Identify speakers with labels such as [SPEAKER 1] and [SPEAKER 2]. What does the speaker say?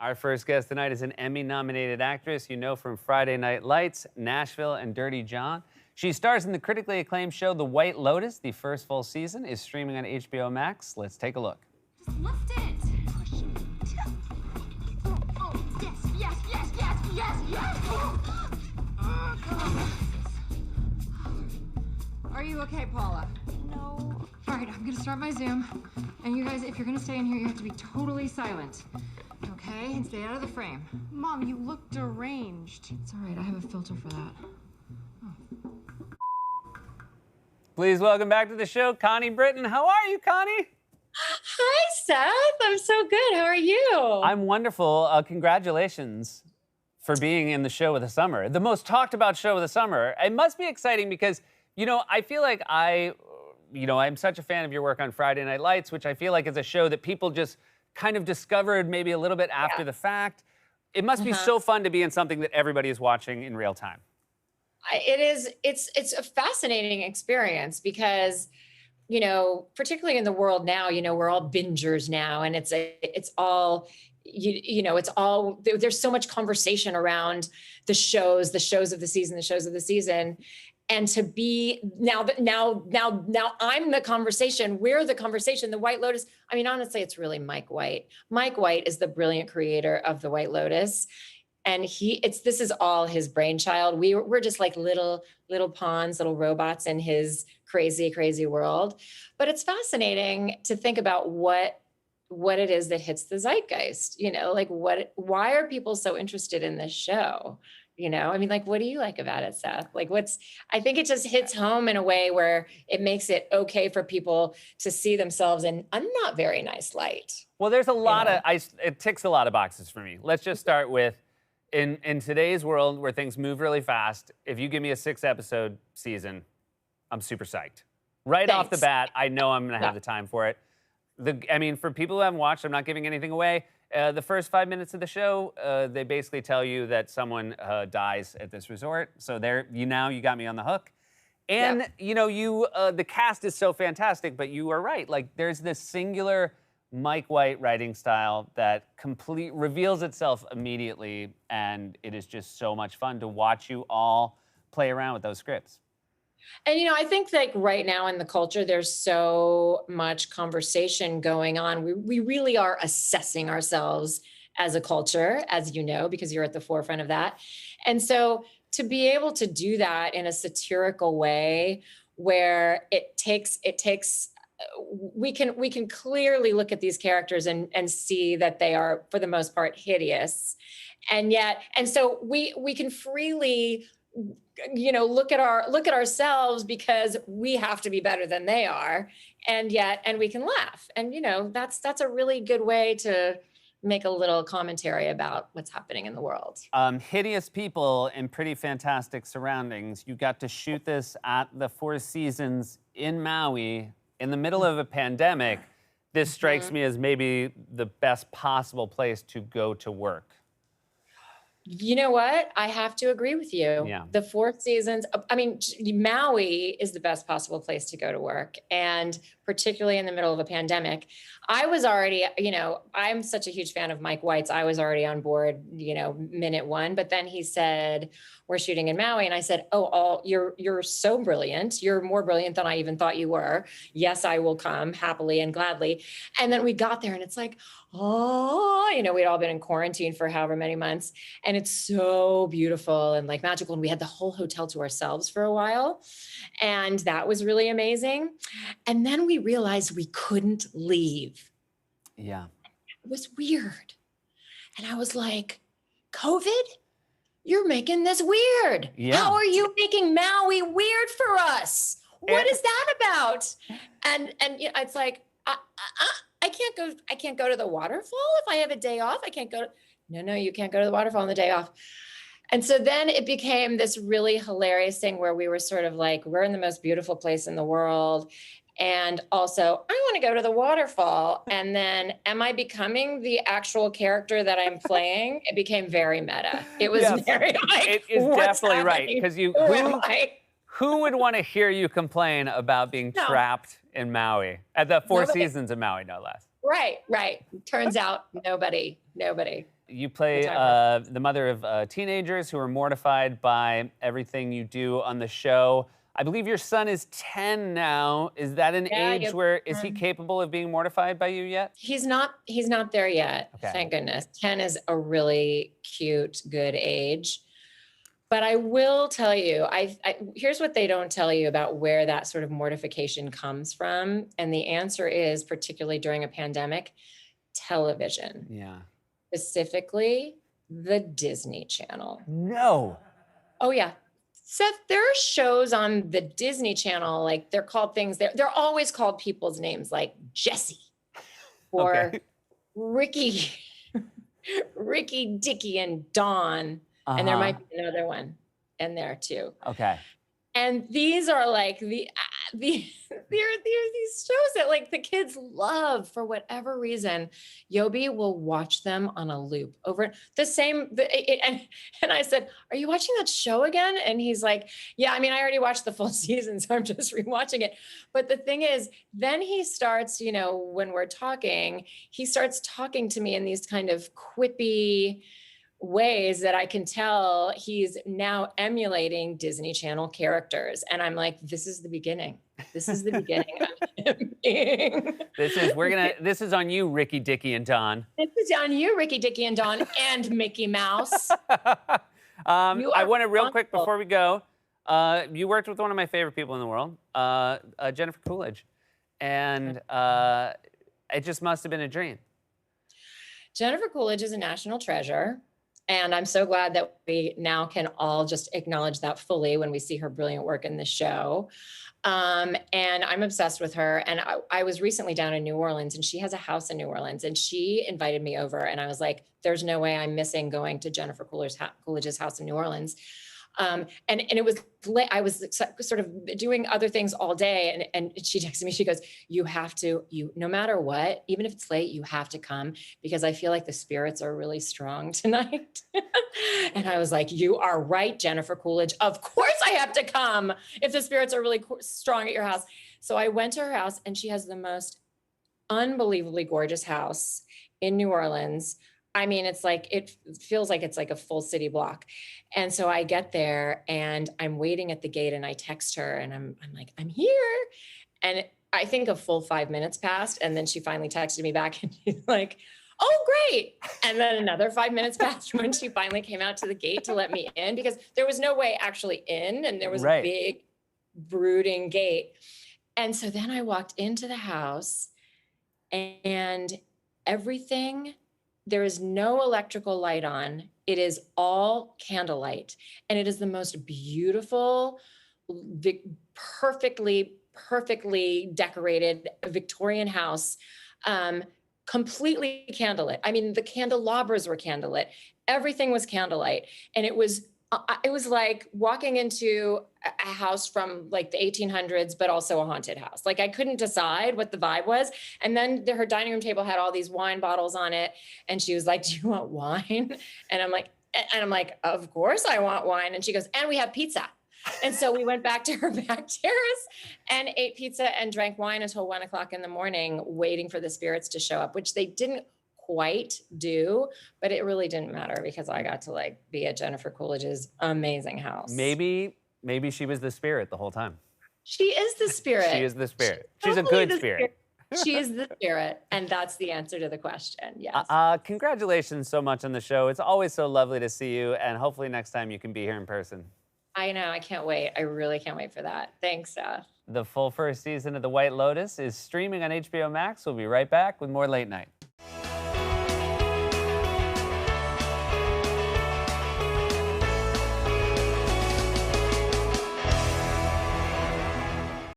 [SPEAKER 1] Our first guest tonight is an Emmy-nominated actress you know from Friday Night Lights, Nashville, and Dirty John. She stars in the critically acclaimed show The White Lotus. The first full season is streaming on HBO Max. Let's take a look.
[SPEAKER 2] Just lift it. Push it. Oh, yes. Are you okay, Paula?
[SPEAKER 3] No.
[SPEAKER 2] All right, I'm gonna start my Zoom. And you guys, if you're gonna stay in here, you have to be totally silent. Okay? And stay out of the frame.
[SPEAKER 3] Mom, you look deranged.
[SPEAKER 2] It's all right, I have a filter for that.
[SPEAKER 1] Please welcome back to the show, Connie Britton. How are you, Connie?
[SPEAKER 4] Hi, Seth. I'm so good. How are you?
[SPEAKER 1] I'm wonderful. Congratulations for being in the show of the summer. The most talked about show of the summer. It must be exciting because, I feel like I'm such a fan of your work on Friday Night Lights, which I feel like is a show that people just kind of discovered maybe a little bit after the fact. It must be so fun to be in something that everybody is watching in real time.
[SPEAKER 4] It is. It's a fascinating experience because, particularly in the world now, we're all bingers now, and it's all, it's all, there's so much conversation around the shows of the season. And to be now I'm the conversation. We're the conversation. The White Lotus. I mean, honestly, it's really Mike White. Mike White is the brilliant creator of the White Lotus, and this is all his brainchild. We're just like little pawns, little robots in his crazy world. But it's fascinating to think about what it is that hits the zeitgeist. Why are people so interested in this show? What do you like about it, Seth? I think it just hits home in a way where it makes it okay for people to see themselves in a not very nice light.
[SPEAKER 1] Well, there's a lot it ticks a lot of boxes for me. Let's just start with, in today's world where things move really fast, if you give me a 6-episode season, I'm super psyched. Right off the bat, I know I'm gonna have the time for it. For people who haven't watched, I'm not giving anything away. The first 5 minutes of the show, they basically tell you that someone dies at this resort. So you got me on the hook. And, the cast is so fantastic, but you are right. There's this singular Mike White writing style that reveals itself immediately. And it is just so much fun to watch you all play around with those scripts.
[SPEAKER 4] And, I think right now in the culture, there's so much conversation going on. We really are assessing ourselves as a culture, as you know, because you're at the forefront of that. And so to be able to do that in a satirical way where we can clearly look at these characters and see that they are, for the most part, hideous. And so we can freely look at ourselves because we have to be better than they are, and we can laugh. And that's a really good way to make a little commentary about what's happening in the world.
[SPEAKER 1] Hideous people in pretty fantastic surroundings. You got to shoot this at the Four Seasons in Maui in the middle of a pandemic. This strikes me as maybe the best possible place to go to work.
[SPEAKER 4] You know what? I have to agree with you.
[SPEAKER 1] Yeah.
[SPEAKER 4] The Four Seasons, Maui is the best possible place to go to work. And particularly in the middle of a pandemic. I was already, I'm such a huge fan of Mike White's. I was already on board, minute one. But then he said, we're shooting in Maui. And I said, you're so brilliant. You're more brilliant than I even thought you were. Yes, I will come happily and gladly. And then we got there and it's like, we'd all been in quarantine for however many months. And it's so beautiful and magical. And we had the whole hotel to ourselves for a while. And that was really amazing. And then we realized we couldn't leave.
[SPEAKER 1] Yeah.
[SPEAKER 4] It was weird. And I was like, COVID? You're making this weird.
[SPEAKER 1] Yeah.
[SPEAKER 4] How are you making Maui weird for us? What is that about? And it's like, I can't go to the waterfall if I have a day off. I can't go. No, you can't go to the waterfall on the day off. And so then it became this really hilarious thing where we were sort of like, we're in the most beautiful place in the world. And also, I want to go to the waterfall. And then, am I becoming the actual character that I'm playing? It became very meta. It was very like,
[SPEAKER 1] it is definitely right. Because who would want to hear you complain about being trapped in Maui? At the Four Seasons in Maui, no less.
[SPEAKER 4] Right. Turns out nobody.
[SPEAKER 1] You play
[SPEAKER 4] Which I
[SPEAKER 1] the mother of teenagers who are mortified by everything you do on the show. I believe your son is 10 now. Is that an
[SPEAKER 4] Yeah,
[SPEAKER 1] age
[SPEAKER 4] yep.
[SPEAKER 1] where is he capable of being mortified by you yet?
[SPEAKER 4] He's not there yet.
[SPEAKER 1] Okay.
[SPEAKER 4] Thank goodness. 10 is a really cute, good age. But I will tell you, here's what they don't tell you about where that sort of mortification comes from. And the answer is, particularly during a pandemic, television,
[SPEAKER 1] Yeah.
[SPEAKER 4] specifically the Disney Channel.
[SPEAKER 1] No.
[SPEAKER 4] Oh, yeah. Seth, there are shows on the Disney Channel, like they're called things, they're always called people's names, like Jesse or
[SPEAKER 1] Okay.
[SPEAKER 4] Ricky, Ricky, Dickie, and Dawn. And there might be another one in there too.
[SPEAKER 1] Okay.
[SPEAKER 4] And these are like these shows that like the kids love for whatever reason. Yobi will watch them on a loop over the same. And I said, "Are you watching that show again?" And he's like, "Yeah, I mean, I already watched the full season, so I'm just rewatching it." But the thing is, then he starts, you know, when we're talking, he starts talking to me in these kind of quippy ways that I can tell he's now emulating Disney Channel characters. And I'm like, this is the beginning. This is the beginning of him being.
[SPEAKER 1] This is on you, Ricky, Dickie, and Don.
[SPEAKER 4] This is on you, Ricky, Dickie, and Don, and Mickey Mouse.
[SPEAKER 1] I want to real quick
[SPEAKER 4] responsible.
[SPEAKER 1] before we go. You worked with one of my favorite people in the world, Jennifer Coolidge, and it just must have been a dream.
[SPEAKER 4] Jennifer Coolidge is a national treasure. And I'm so glad that we now can all just acknowledge that fully when we see her brilliant work in the show. And I'm obsessed with her. And I was recently down in New Orleans, and she has a house in New Orleans, and she invited me over. And I was like, there's no way I'm missing going to Jennifer Coolidge's house in New Orleans. And it was late. I was sort of doing other things all day. And she texted me, she goes, no matter what, even if it's late, you have to come because I feel like the spirits are really strong tonight. And I was like, you are right, Jennifer Coolidge. Of course I have to come if the spirits are really strong at your house. So I went to her house, and she has the most unbelievably gorgeous house in New Orleans. I mean, it feels like it's like a full city block. And so I get there, and I'm waiting at the gate, and I text her, and I'm like, I'm here. And I think a full 5 minutes passed. And then she finally texted me back, and she's like, oh, great. And then another 5 minutes passed when she finally came out to the gate to let me in, because there was no way actually in, and there was a big brooding gate. And so then I walked into the house, and everything, there is no electrical light on. It is all candlelight. And it is the most beautiful, perfectly decorated Victorian house, completely candlelit. I mean, the candelabras were candlelit. Everything was candlelight. And it was like walking into a house from like the 1800s, but also a haunted house. Like I couldn't decide what the vibe was. And then her dining room table had all these wine bottles on it. And she was like, do you want wine? And I'm like, of course I want wine. And she goes, and we have pizza. And so we went back to her back terrace and ate pizza and drank wine until 1 o'clock in the morning, waiting for the spirits to show up, which they didn't quite do, but it really didn't matter because I got to like be at Jennifer Coolidge's amazing house.
[SPEAKER 1] Maybe she was the spirit the whole time.
[SPEAKER 4] She is the spirit.
[SPEAKER 1] She is the spirit. She's a good spirit.
[SPEAKER 4] She is the spirit, and that's the answer to the question. Yes.
[SPEAKER 1] Congratulations so much on the show. It's always so lovely to see you, and hopefully next time you can be here in person.
[SPEAKER 4] I know. I can't wait. I really can't wait for that. Thanks, Seth.
[SPEAKER 1] The full first season of The White Lotus is streaming on HBO Max. We'll be right back with more Late Night.